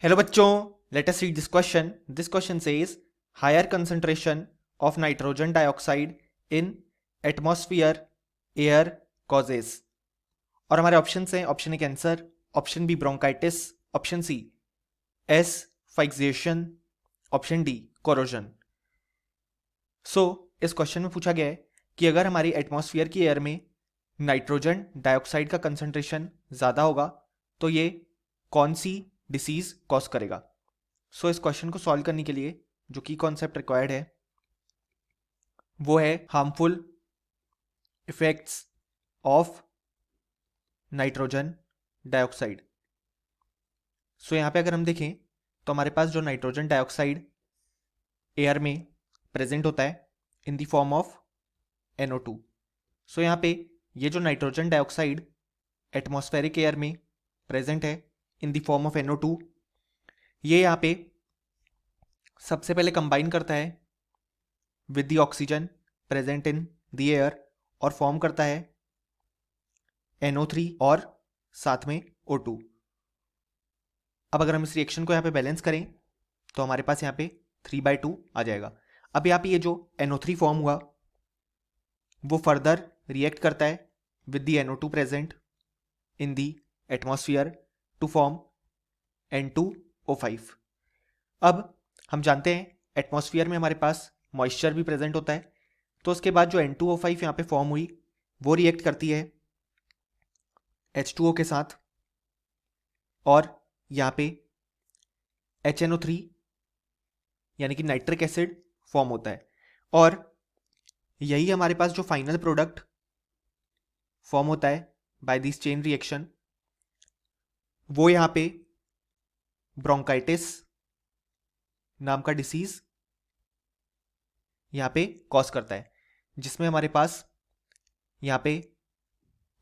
Hello बच्चों, let us read this question. This question says higher concentration of nitrogen dioxide in atmosphere air causes. और हमारे option हैं option A cancer, option B bronchitis, option C asphyxiation, option D corrosion. So इस question में पूछा गया है कि अगर हमारी एटमॉस्फेयर की एयर में नाइट्रोजन डाइऑक्साइड का कंसंट्रेशन ज़्यादा होगा तो ये कौन सी डिसीज कॉज करेगा. सो इस क्वेश्चन को सॉल्व करने के लिए जो की कॉन्सेप्ट रिक्वायर्ड है वो है harmful effects of nitrogen dioxide. So यहाँ पे अगर हम देखें तो हमारे पास जो नाइट्रोजन डाइऑक्साइड एयर में प्रेजेंट होता है in the form of NO2. So यहाँ पे ये जो नाइट्रोजन डाइऑक्साइड एटमॉस्फेरिक एयर में प्रेजेंट है in the form of NO2, ये यहाँ पे सबसे पहले कंबाइन करता है with the oxygen present in the air और फॉर्म करता है NO3 और साथ में O2. अब अगर हम इस रिएक्शन को यहाँ पे बैलेंस करें तो हमारे पास यहाँ पे 3/2 आ जाएगा. अब यहाँ पे ये जो NO3 फॉर्म हुआ वो फर्दर रिएक्ट करता है with the NO2 present in the atmosphere to form N2O5. अब हम जानते हैं एटमॉस्फेयर में हमारे पास मॉइस्चर भी प्रेजेंट होता है, तो उसके बाद जो N2O5 यहाँ पे फॉर्म हुई वो रिएक्ट करती है H2O के साथ और यहाँ पे HNO3 यानी कि नाइट्रिक एसिड फॉर्म होता है. और यही हमारे पास जो फाइनल प्रोडक्ट फॉर्म होता है बाय दिस चेन रिएक्शन वो यहाँ पे ब्रोंकाइटिस नाम का डिसीज यहाँ पे कॉज करता है, जिसमें हमारे पास यहाँ पे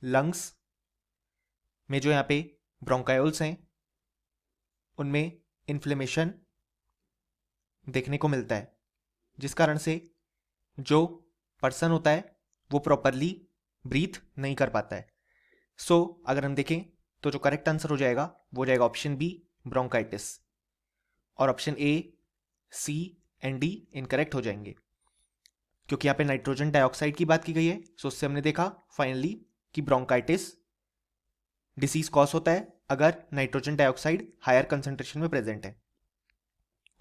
लंग्स में जो यहाँ पे ब्रोंकायोल्स हैं उनमें इन्फ्लेमेशन देखने को मिलता है, जिस कारण से जो पर्सन होता है वो प्रॉपरली ब्रीथ नहीं कर पाता है. सो अगर हम देखें तो जो करेक्ट आंसर हो जाएगा वो हो जाएगा ऑप्शन बी ब्रोंकाइटिस, और option A, C and D incorrect हो जाएंगे क्योंकि यहाँ पे नाइट्रोजन डाइऑक्साइड की बात की गई है. सो उससे हमने देखा फाइनली कि ब्रोंकाइटिस डिसीज कॉज होता है अगर नाइट्रोजन डाइऑक्साइड हायर कंसंट्रेशन में प्रेजेंट है.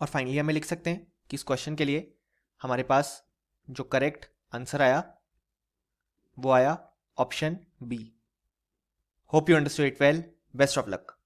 और फाइनली हमें लिख सकते हैं कि इस क्वेश्चन के लिए हमारे पास जो करेक्ट आंसर आया वो आया option B. Hope you understood it well. Best of luck.